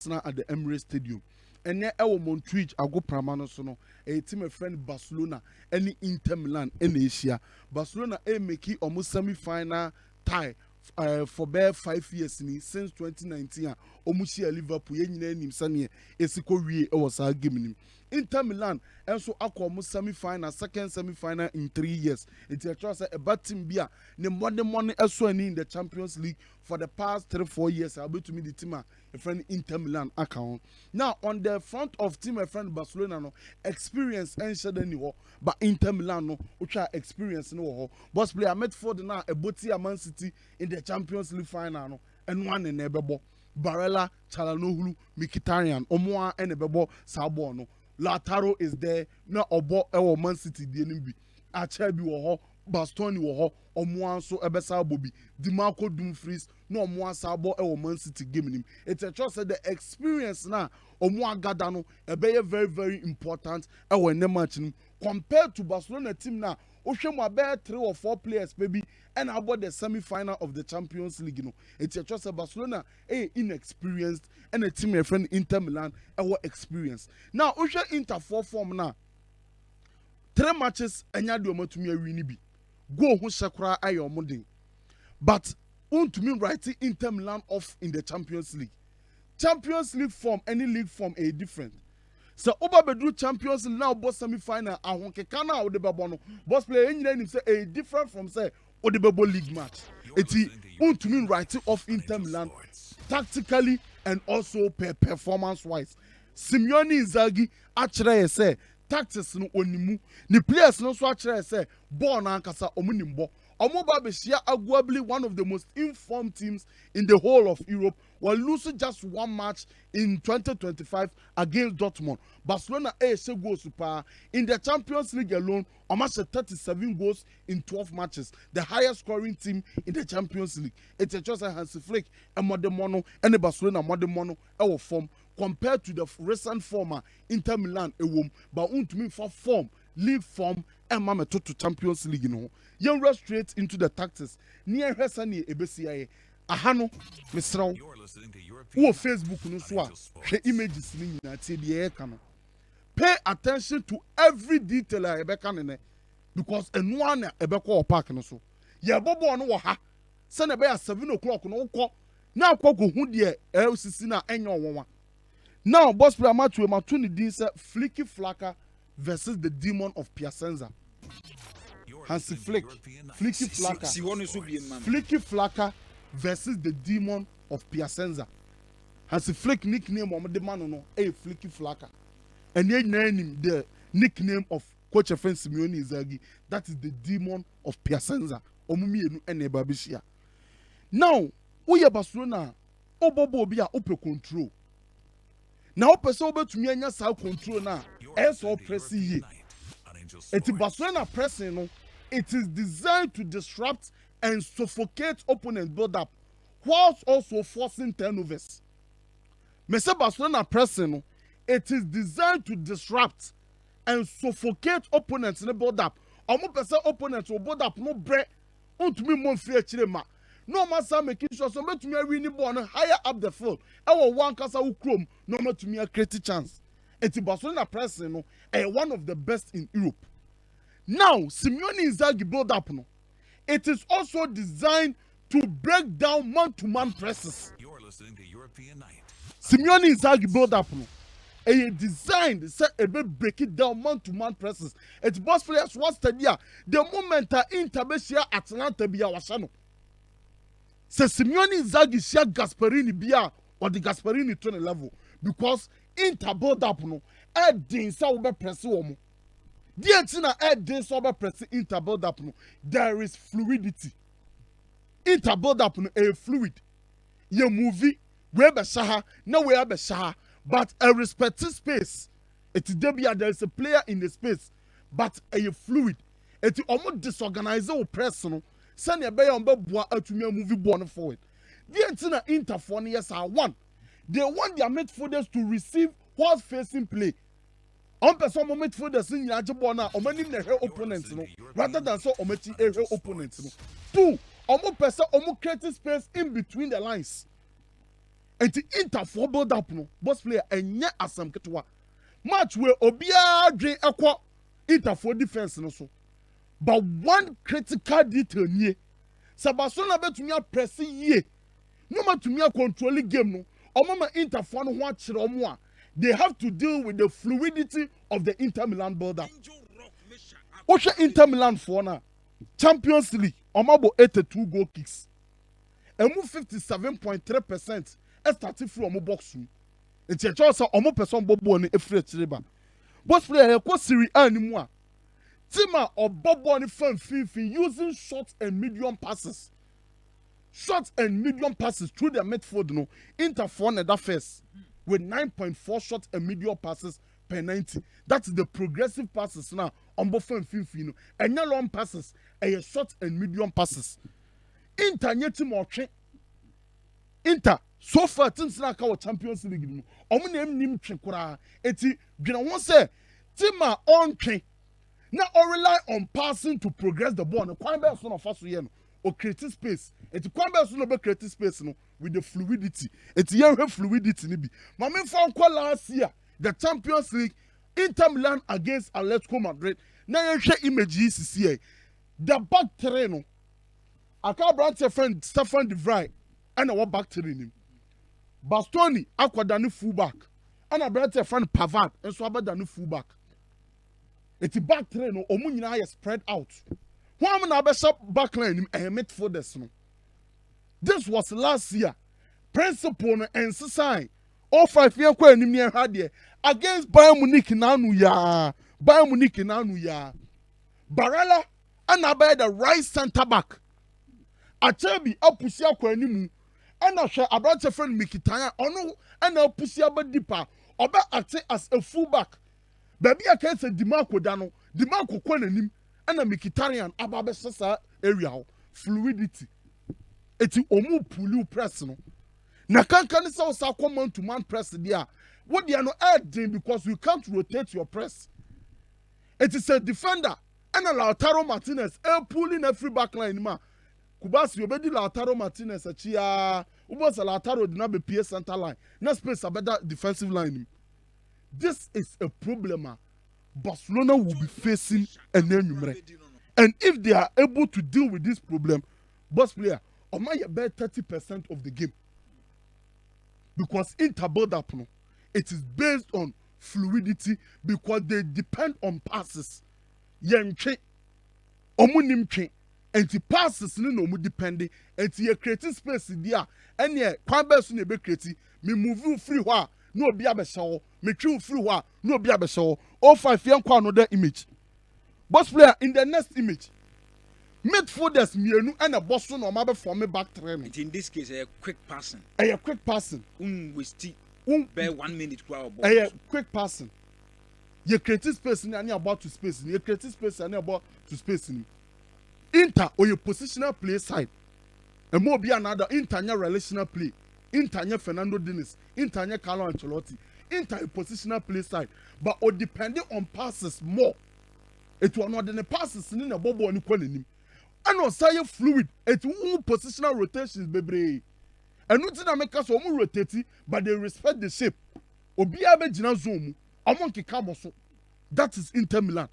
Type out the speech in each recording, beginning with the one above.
at the Emirates Stadium. And then our Montreal ago Pramano sono a team of friend Barcelona any Inter Milan in Asia. Barcelona make it almost semi-final tie for bare 5 years since 2019. Almost Liverpool yen name Sanye Esiko Rie was our game. Inter Milan and so almost semi-final, second semi-final in 3 years. It's a trust a bad team beer. The money as well in the Champions League for the past 3-4 years. I'll be to me the team a friend Inter Milan account. Now on the front of team a friend Barcelona no experience and shade anywhere, but Inter Milan no which are experience no. Boss player Midfield now a Botia Man City in the Champions League final no and one in Ebebo. Barella, Chalanoglu, Mkhitaryan, Omoa and Ebebo Sabo no. Lautaro is there, na obo ewo Man City di enimbi. Achebi wo ho, Bastoni wo ho, omoa so ebesa bobi. Dimarco Dumfries, no omoa sabo ewo Man City game nim. It's a trust that the experience na omoa gada no ebeye very very important ewo ne match nim compared to Barcelona team na ohwemu about 3 or 4 players maybe and about the semi-final of the Champions League. You know, it's a trust Barcelona inexperienced and a team a friend Inter Milan experience. Now, Usha Inter 4 form now 3 matches and ya do to me a winibi. Go who shakra ayo moding. But to me writing Inter Milan off in the Champions League. Champions League form, any league form a different. So Oba Bedru Champions League now boss semi-final ahonke kana odebabo boss player any say a different from say odebabo league match. Eti to me writing off Inter Milan tactically and also performance wise. Simeone Inzaghi actually say tactics no onimu the players no so actually say ball na ankasa omunimbo. Omoba Beshia arguably one of the most informed teams in the whole of Europe were losing just 1 match in 2025 against Dortmund. Barcelona goals super in the Champions League alone, almost 37 goals in 12 matches, the highest scoring team in the Champions League. It's a just a Hansi Flick and Modemono and the Barcelona Modemono our form compared to the recent former Inter Milan but to me for form, league form and mama to Champions League you know. You rush straight into the tactics. Near Hesani Ebesia Ahano Misrao who Facebook no so she images ni na tie de kana. Pay attention to every detail a ebeka ne because enu ana ebeka park no so. Ye bobo no wo ha. Se na be 7 o'clock no ukọ na akọ hu de LCC na enyo wonwa. Now boss player match we matuni din say Flicki Flaka versus the demon of Piacenza. Hansi Flick, Flicki Flaka, Flicki Flaka versus the demon of Piacenza. Hansi Flick nickname of the man no, Flicki Flaka, and then name the nickname of Coach Simeone Inzaghi. That is the demon of Piacenza. Omumi enu ene babishia. Now, oye Barcelona, obobo bia ope control. Now, person obe to me anya sa control na, so press ye. Eti Barcelona pressing no. It is designed to disrupt and suffocate opponent build-up, whilst also forcing turnovers. Mese Barcelona pressing, it is designed to disrupt and suffocate opponents in the build-up. Omo pese opponents will build up no bread. To me more free chilema. No matter making sure so to me a winning ball higher up the field. Our one kasa ukrom no more to me a creative chance. Eti Barcelona pressing one of the best in Europe. Now, Simeone Inzaghi build up no. It is also designed to break down man-to-man presses. You're listening to European Night. Simeone Inzaghi build up no. Designed say break it down man-to-man presses. It's boss players was the moment Inter Besia Atlanta bia wasano. Say Simeone Inzaghi share Gasperini bia or the Gasperini to the level because Inter build up no. Din sa ube press womo. There is fluidity. Inter build up a fluid. You movie, we be shaha, no we be shaha, but a respected space. It is there is a player in the space, but a fluid. It is almost disorganized or personal. Send your bay on board to me movie born forward. The Inter for years are one. They want their midfielders to receive what's facing play. On person moment for the senior Jabona or many opponents no rather than so ometing opponents no. 2 almost person almost creating space in between the lines. And the Inter for build up no boss player and yet as some ketwa match where Obia drain aqua Inter for defense no so. But one critical detail here. Barcelona bet to me a pressing ye. No matter to me a controlling game no. Or mama Inter for no watch more. They have to deal with the fluidity of the Inter Milan build up. Osha Inter Milan for now. Champions League. Omabo 82 goal kicks. And move 57.3%. Starting from a box room. It's a choice of almost person bobo on a free triba. Boss player, a Serie A anymore. Tima or bobo on the fan fifi using short and medium passes. Short and medium passes through their midfield. No, Inter for that first with 9.4 short and medium passes per 90. That's the progressive passes now on both fan fifi. No, and no long passes, and short and medium passes. Inter yet more train. Inter so far things na ka Champions League no omo na nim twe kura eti dwena won say tima on twe na or rely on passing to progress the ball no kwan be so no fa so ye no o create space eti kwan be so no be create space no with the fluidity eti ye hwe fluidity ni bi ma me fa nko last year the Champions League Inter Milan against Atletico Madrid na ye hwe image yi sisi e the back three no aka branch friend Stefan de Vrij and our back three him Bastoni akwa ni fullback and a brother friend Pavard and so about the fullback. It's back three no omu nyina spread out. Who am na be back line him midfielders no. This was last year. Principle and society. All 5 year kwa anim ne ha de against Bayern Munich na anu ya. Bayern Munich na anu ya. Barella and about the right center back. Achebi apusi akwa animu. And I share a brother friend Mikitaya ono and I'll pussy about deeper or back at as a fullback. Baby, I can't say Dimarco Dano, Dimarco Quenim, and a Mikitarian about Sasa area fluidity. It's omu pulu personal. Na can say common to man press there. What they are not adding because you can't rotate your press. It is a defender and a Lautaro Martinez pulling every back line ma. Kubasi obedi Lautaro Martinez achia ubos Lautaro did not be PS center line. No space a better defensive line. This is a problem. Barcelona will be facing an enemy. And if they are able to deal with this problem, boss player, or might bet 30% of the game. Because Inter build up, no, it is based on fluidity because they depend on passes. Yenche, omunimche. And the passes no mu depending and the creating space there and yeah kwan be so na be create me move free hwa no obi abeshawo me twi free hwa no obi abeshawo all 5 yen kwa another image boss player in the next image midfielders mienu and a boss no ma be form back three no. In this case a quick passing we still be 1 minute kwa ball a quick passing you create space ni ani about to space ni you create space ani about to space ni Inter or your positional play side. And more be another Inter relational play. Inter Fernando Diniz. Inter Carlo Ancelotti. Inter positional play side. But or depending on passes more. It will not the passes in a bobo and equaling. And on say fluid. It will positional rotations baby. And nothing that make us rotate but they respect the shape. Obi abegina zoom. Among Kikamoso. That is Inter Milan.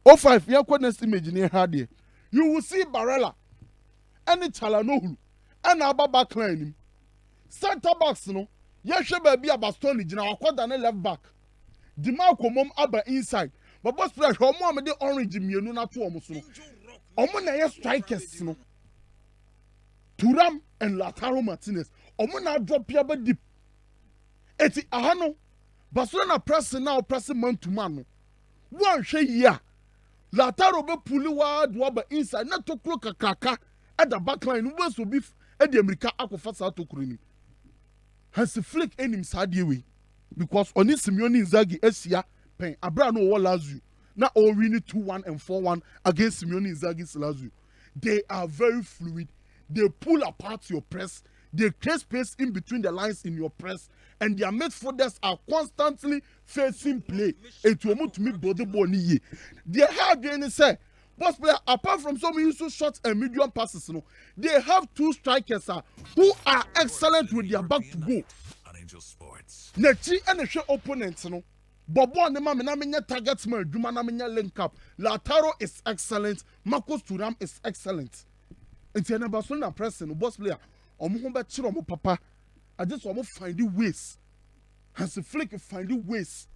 05 year next image near Hardy. You will see Barella, any Chalanohu, and Abba backline. Center backs, no, yes, baby, a Bastoni, General Quadan left back. Dimarco mom Abba inside, but boss player, Homo, the orange, you know, not to almost no. Omona strikers, no. Turam and Lautaro Martinez, Omona drop Piaba deep. Eti Ahano, Barcelona pressing now, pressing man to man. One share ya. Lautaro be pulling wide waba inside, not to clock a cracker at the back line. Who was to be at the America Akofasa to Kurini? Has a flick in him side way because on this Simeone Inzaghi Esia pen Abrano or Lazio. Now all we need 2-1 and 4-1 against Simeone Inzaghi's Lazio. They are very fluid. They pull apart your press. They create space in between the lines in your press. And their midfielders are constantly facing play. It will to me body body. They have again say Boss player, apart from some use short and medium passes, they have two strikers who are excellent with their back to go. Nechi and the show opponents, Bobo and the man, targets my Dumana link up. Lautaro is excellent. Marcos Thuram is excellent. It's a Barcelona pressing, boss player. Omo papa. I just want to find the ways. Has a Flicki find the ways.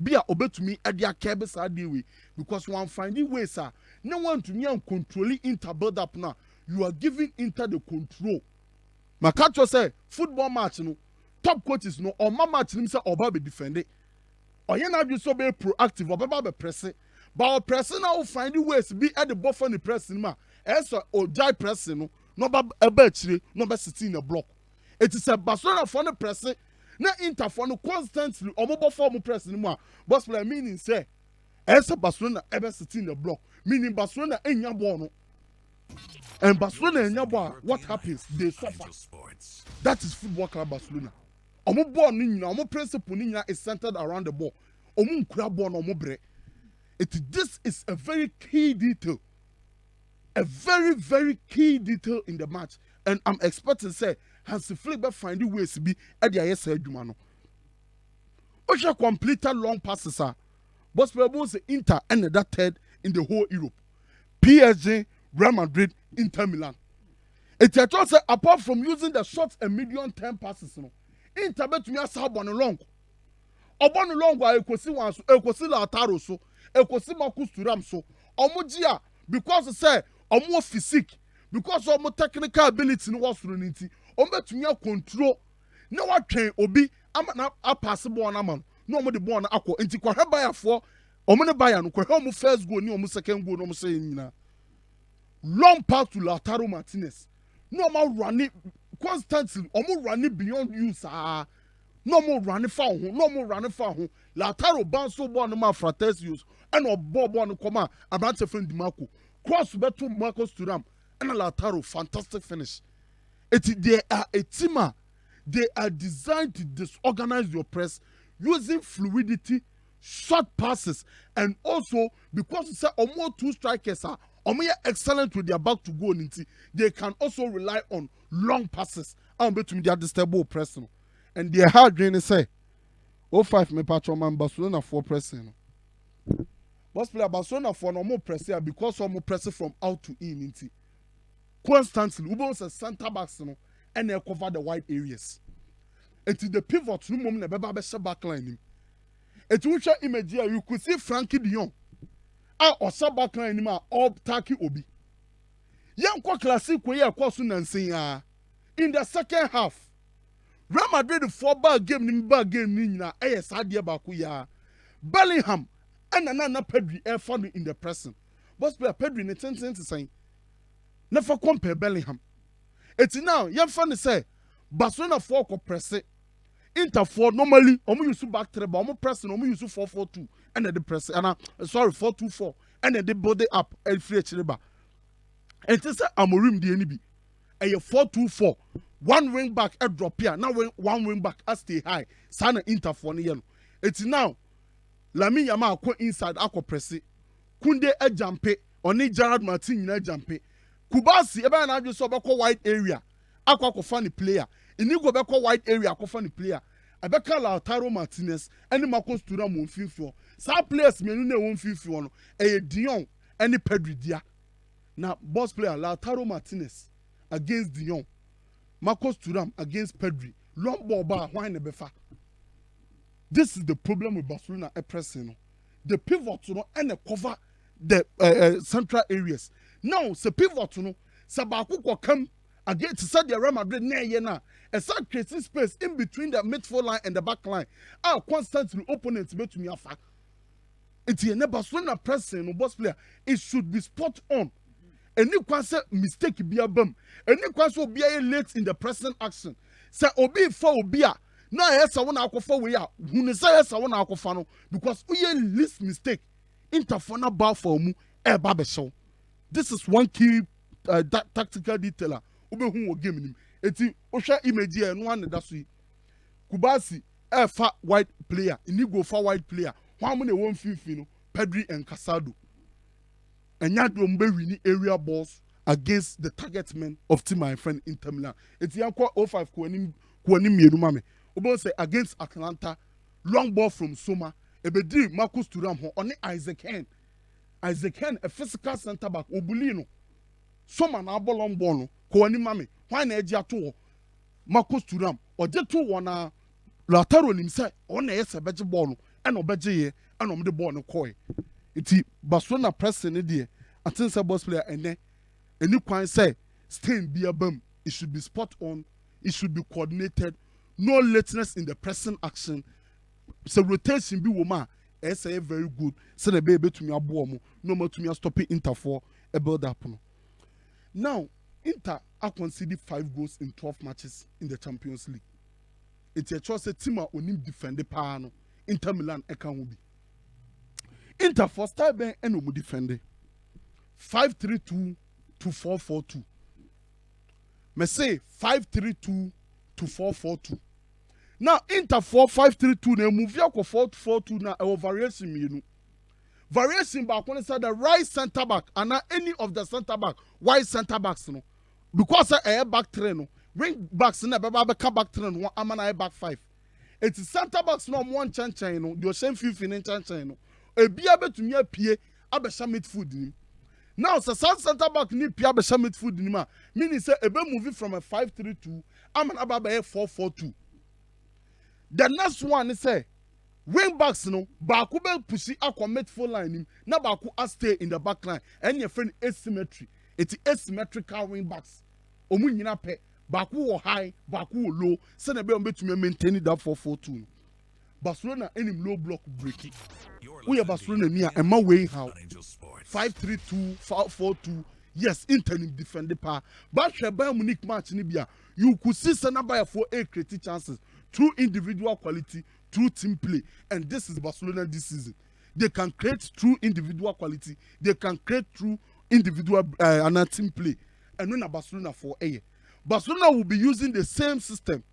Be a obey to me at their cabins are the way. Because one find the ways, no one to me and controlling Inter build up now. You are giving Inter the control. My catcher say football match top coaches or my match himself or baby defend it. Or you not just so be proactive or baby pressing. But pressing now find the ways be at the buffer in the pressing ma. Esa or die pressing no a battery no be sitting in a block. It is a Barcelona for the pressing. Na Inter for no constantly or mobile form pressing ma. Boss play meaning say Esa Barcelona ever sitting in the block. Meaning Barcelona ain't your born. And Barcelona and Yaba, what happens? They suffer. That is football club Barcelona. Omo ball nina, omo principle nina is centered around the ball. Omo nkura ball no omo bre. This is a very key detail. A very, very key detail in the match. And I'm expecting to say, Hansi Flick find the ways to be at the ISL Jumano. Osha completed long passes, but we say Inter and that third in the whole Europe. PSG, Real Madrid, Inter Milan. It's a choice apart from using the short and medium term passes, Inter bet me a sub on a long. Upon a long while, Ekosi once, Ekosi Lautaro so, Ekosi Marcus Thuram so, Omojia, because say, Omo physique, because Omo technical ability in what's running, Omo to me control. No one train Obi, I'm not a passable on a man, no more the born aqua, and to quite buy a four, Omo buy and Omo first go, no second go, no saying. Long pass to Lautaro Martinez. No more running constantly, almost running beyond use. No more running far home, no more running far home. Lautaro bounce so one of my fratres use, and a Bob on the command, a branch of friend Marco. Cross better Marcos Thuram, and a Lautaro, fantastic finish. They are a teamer. They are designed to disorganize your press using fluidity, short passes, and also because it's almost two strikers are. Omo excellent with their back to go into. They can also rely on long passes. I'm between their disturbable pressing. And their hard drain say, 05 me patron man Barcelona for pressing. Boss player Barcelona for no more pressing because some pressing from out to in into. Constantly, we a center backs and they cover the wide areas. Until the pivot no moment the baba back line. It will show image here. You could see Frankie de Jong. Or back line ma or Taki Obi. Young classic way across in the second half. Real Madrid 4-ball game nina sadia bakuya. Bellingham and another Pedri air funding in the pressing. Boss player Pedri in the 10 cents saying never compare Bellingham. It's now young funny say Barcelona 4 press it. Inter 4 normally omu use back to the ball, omu pressing, omu use 4-4-2 and then the press and 4-2-4 and then they body up and free chileba. And this is Amorim the NB. And you 4-2-4, one wing back a drop here. Now one wing back a stay high. Sana Inter 4 yellow. It's now Lami Yama ko inside ako press it. Kunde a jump oni Gerard Martin na jump. Kubasi eba na just so wide area. Ako funny player. Inigo beko wide area ako funny player. Abeka Lautaro Martinez any Marcos Thuram won 54. Some players me no won 51 no. Dion any Pedri dia. Now boss player Lautaro Martinez against Dion. Marcos Thuram against Pedri. Long ball bar why ne befa. This is the problem with Barcelona pressing. The pivot and the cover the central areas. Now the pivot Sabaku ko come against the Real Madrid near yena. A sad creating space in between the midfield line and the back line. Our constantly opponents bet to me afa. It's a Barcelona pressing no boss player. It should be spot on. And you can say mistake be a bum. And you can say be a late in the present action. Say obi for obia. No yes I want to for we are. Who say yes I want to no because we least mistake. Interfona bar for mu e ba be show. This is one key tactical detailer. Ube hu wo game nim. Eti ohwa image here no one da so yi. Kubasi e fa wide player, Inigo fa wide player. How many won fifi no? Pedri and Casado. and yet don't be winning area balls against the target men of team my friend Inter Milan. It's yanko 05 kuanim mienu mame. Obo say against Atlanta, long ball from Soma. Ebedi Marcus Thuram ho on Isaac Hen. Isaac Hen a physical center back Obulino. Soma na ball long ball no kuanim mame. Why na eji ato Marcus Thuram or je to one Lautaro nim say on e se beje ball no e no beje ye e no de ball no koi. Iti Barcelona press ne de atin say boss player ene any kwan say staying be a bum. It should be spot on. It should be coordinated. No lateness in the pressing action. So rotation be woman. Say very good. So the baby to me a boom. No more to me a stop it Inter for a build up. Now Inter are conceded 5 goals in 12 matches in the Champions League. It's a choice team are only defend the pano. Inter Milan account be. Inter for style ben and no defend 5-3-2 to 4-4-2. Me say 5-3-2 to 4-4-2. Now Inter 4-5-3-2 na move ya ko 4-4-2 na e variation mienu. Variation back when say the right center back and any of the center back wide center backs no because e back three no wing backs na be come back three no amana back 5. It is center backs no one chan no the same 15 chan no. E bia betumi apie abesha midfield ni. Now, the center back ni Pia be midfield ni ma. Meaning say ebe moving from a 5-3-2, I'm an about 4-4-2. The next one is say wing backs no baku be pushi akwa midfield line him. Na baku stay in the back line. And your friend asymmetry. It's asymmetrical wing backs. Omu nyina pe baku wo high, baku wo low. So na be to maintain that 4-4-2. Barcelona any low block breaking. We are Barcelona near and my way how 5-3-2, 4-4-2. Yes, Inter defend the power. But the Bayern Munich match Nibia, you could see Sanabaya for 8 creative chances through individual quality, through team play, and this is Barcelona this season. They can create through individual quality. They can create through individual team play, and when Barcelona for a Barcelona will be using the same system.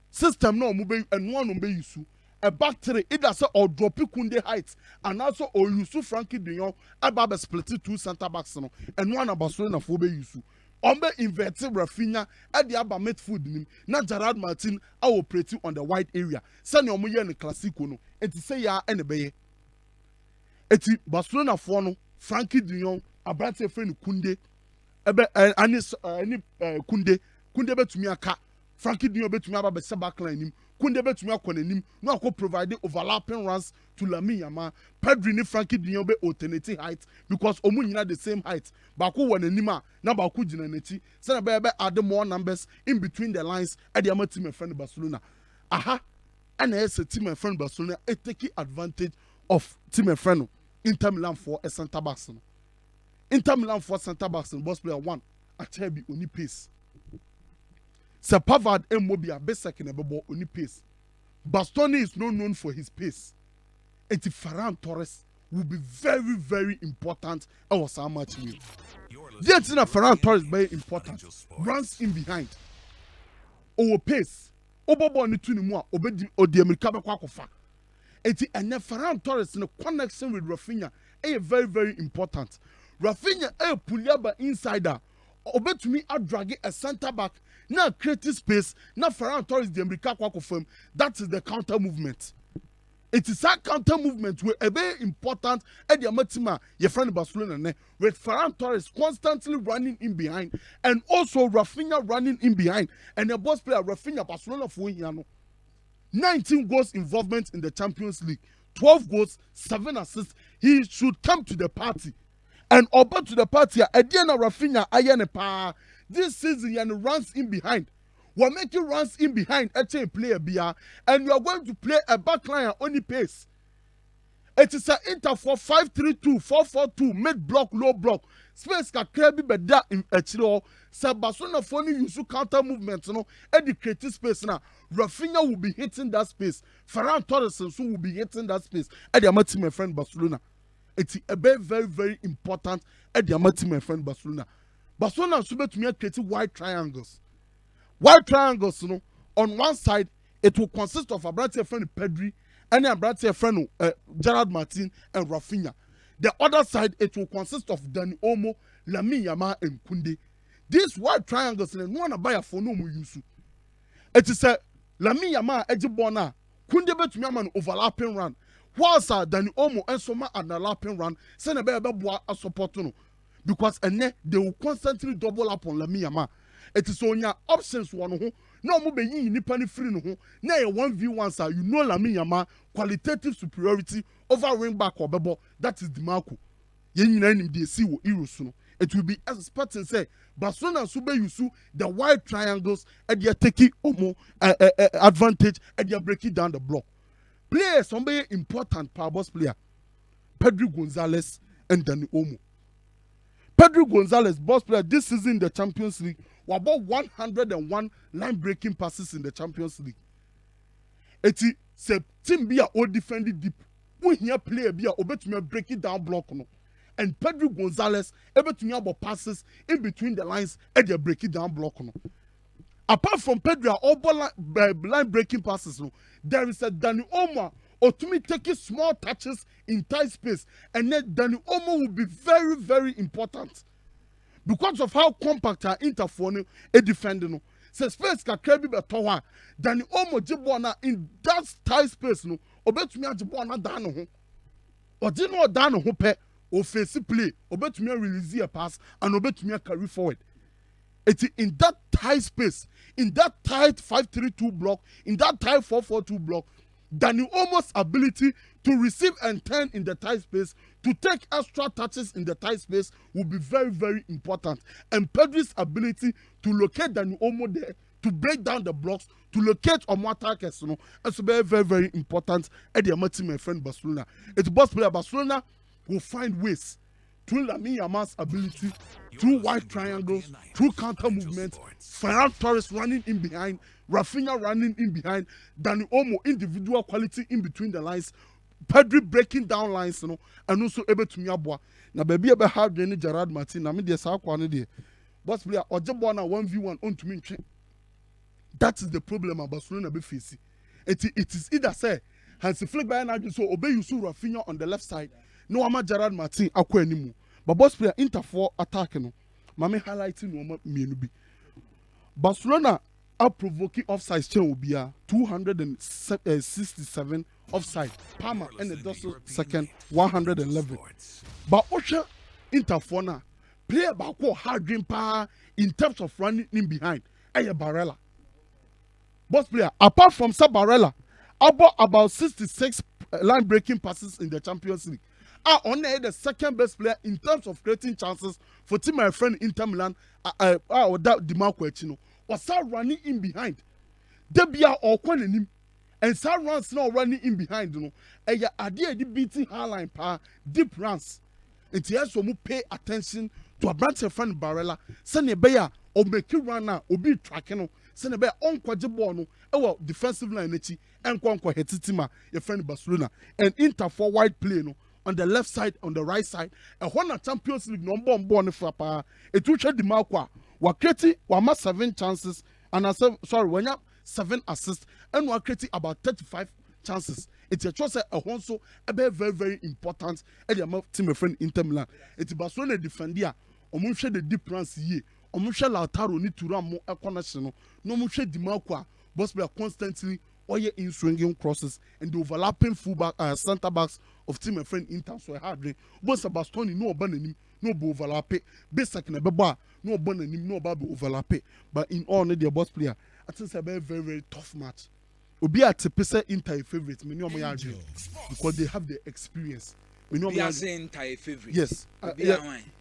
System no mube and one be use a back three either say or drop Kunde height and also or use Frankie de Jong about split 2 center backs no and one of Barcelona for be use ombe inverted Rafinha at the aba midfield nim na Gerard Martin I operate on the wide area send your moye in classico no and to say ya and be eti Barcelona for no Frankie de Jong abrante friend Kunde ebe anis Kunde betumi aka Frankie Dion betumi aba be back line him. Kunde betumi akɔ n'anim. No akɔ provide overlapping runs to Lamine Yamal. Pedri ni Frankie Dion be alternative height because omu nyina the same height. Baako wɔ n'anim a na baako gyina n'akyi. Sɛ na be add more numbers in between the lines. Ɛde ama team friend Barcelona. Aha. And ɛsɛ team friend Barcelona take advantage of team friend Inter Milan for a center backs. Inter Milan for center backs and boss player 1. Achebi oni pace. Sir Pavard and Mobia Besek in a bubble on pace. Bastoni is not known for his pace. And Ferran Torres will be very, very important. I was how much new. The thing that Ferran Torres is very important. Runs in behind. Our pace. Obobo ni tuni mua obedi odi America be kwa kofa. Eti ene Ferran Torres in a connection with Rafinha is very, very important. Rafinha a puliaba insider. Obetumi a drag a center back. Now creative space. Now Ferran Torres the America kwa confirm. That is the counter movement. It is that counter movement where a very important at the Matima, your friend Barcelona, with Ferran Torres constantly running in behind, and also Rafinha running in behind, and the boss player Rafinha Barcelona for 19 goals involvement in the Champions League, 12 goals, 7 assists. He should come to the party. And open to the party, Ediana Rafinha, Ayane Pa. This season, and runs in behind. We're making runs in behind, actually play a BR, and we are going to play a backline at only pace. It is an Inter for 5-3-2, 4-4-2, mid block, low block. Space can clearly be that in Echiro. Barcelona for use counter movements, you know, and the creative space now. Rafinha will be hitting that space. Ferran Torres will be hitting that space. And the team, my friend Barcelona. It's a very, very, very important. And the team, my friend Barcelona. Barcelona should be creating wide triangles. Wide triangles, you know, on one side, it will consist of a brand friend Pedri and a brand friend Gerard Martin and Rafinha. The other side, it will consist of Dani Olmo, Lamine Yamal, and Kunde. These white triangles, no one buy a phone no more use. It is a Lamine Yamal, Ejibona, Kunde Betumiaman overlapping run. Whilst Dani Olmo and Soma an overlapping run, send a better a support no. Because they will constantly double up on Lamine Yamal. It is on your options one who no more be ni pani free no ho. Na 1v1 sir, you know Lamine Yamal qualitative superiority over wing back or bebo. That is the marco. Yen nim dey see wo Euros no. It will be expecting say Barcelona sube yusu the wide triangles and they take omo advantage and they break it down the block. Players somebody important power boss player. Pedro Gonzalez and Dani Olmo. Pedro Gonzalez, boss player this season in the Champions League, was about 101 line-breaking passes in the Champions League. Eti se team be a old defending deep. When here player be a obetumi break it down block no. And Pedro Gonzalez able to about passes in between the lines and they break it down block no. Apart from Pedro, all line-breaking passes no, there is a Dani Olmo or to me taking small touches in tight space, and then Dani Olmo will be very, very important because of how compact our interphone a defender no. So space can carry be towa. Dani Olmo jibona in that tight space no. Obetumi ajibona down no. Or did not down no pe or face play. Obetumi release a pass and obetumi carry forward. It's in that tight space, in that tight 5-3-2 block, in that tight 4-4-2 block. Dani Olmo's ability to receive and turn in the tight space, to take extra touches in the tight space will be very, very important. And Pedro's ability to locate Dani Olmo there, to break down the blocks, to locate Omo attackers, you know, it's very, very, very important. And the team, my friend Barcelona. It's boss player Barcelona will find ways through Lamine Yamal's ability, through wide triangles, through counter movement, Ferran Torres running in behind, Rafinha running in behind, Dani Olmo individual quality in between the lines, Pedri breaking down lines, you know, and also able to miabwa. Now, baby, I have Jenny Gerard Martin. I mean, there's a quantity. Boss player, or Jabona 1v1 on to me. That is the problem about Barcelona be facing. It is either say, Hansi Flick by an so obey you so Rafinha on the left side. No, I'm a Gerard Martin, akwa anymore. But boss player, inter for attacking. Mame highlighting no me. Barcelona are provoking offside chain will be 267 offside. Palmer and the Dosso second 111. But Osha interfona player back hard dream power in terms of running in behind. Aya Barella. Boss player, apart from Barella, about 66 line breaking passes in the Champions League. Only the second best player in terms of creating chances for team my friend Inter Milan without Dimarco Echino was running in behind. Debia or Kwanim and some runs now running in behind, you know. And ya idea the beating high line power, deep runs. And yes, we pay attention to a branch of friend Barella, send a bear or make you run now or be tracking, send a bear on Quajibono, our defensive line, and Quanqua Hetitima, your friend Barcelona, and Inter for wide play, no. On the left side, on the right side, and when a Champions League number one for power, it will show the Malqua. We're creating 7 chances, and when you have 7 assists, and we're creating about 35 chances. It's a choice a also a very, very, very important. And your team friend Inter Milan. It's Barcelona defender. Omushe the deep runs here. Omushe Lautaro need to run more a connection. No mushe the Malqua. Boss player constantly. Or in swinging crosses and the overlapping fullback center backs of team and friend Inter so hardly. Both Bastoni no abandoning, no overlap. Basic na beba no abandoning, no babu overlap. But in all, the boss player, I think it's a very, very, very tough match. Obi at Pesa Inter favorite, many of my argument because they have the experience. We know Inter favorite. Yes,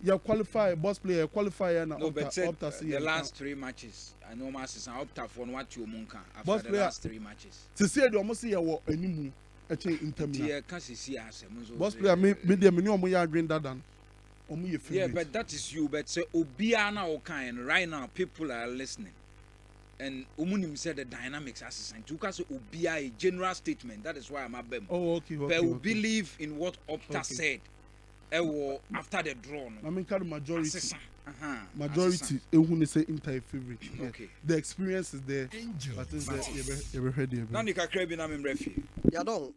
you qualify boss player, qualifier now. No, but the last 3 matches. I know Masters and Opta for what you monka after the last 3 matches. To see the almost see what any a chain in terms of boss player, me the minimum we are green that done. Yeah, but that is you. But say Obiana or kind right now, people are listening. And Umunim said the dynamics assistant. You can say Obia a general statement. That is why I'm a bem. Oh, okay. But we believe in what Opta said. After the draw. I mean, kind of majority. Majority, who say Inter favorite. Okay. The experience is there. I think you're ready. Now you can crave in a referee. Yeah, don't.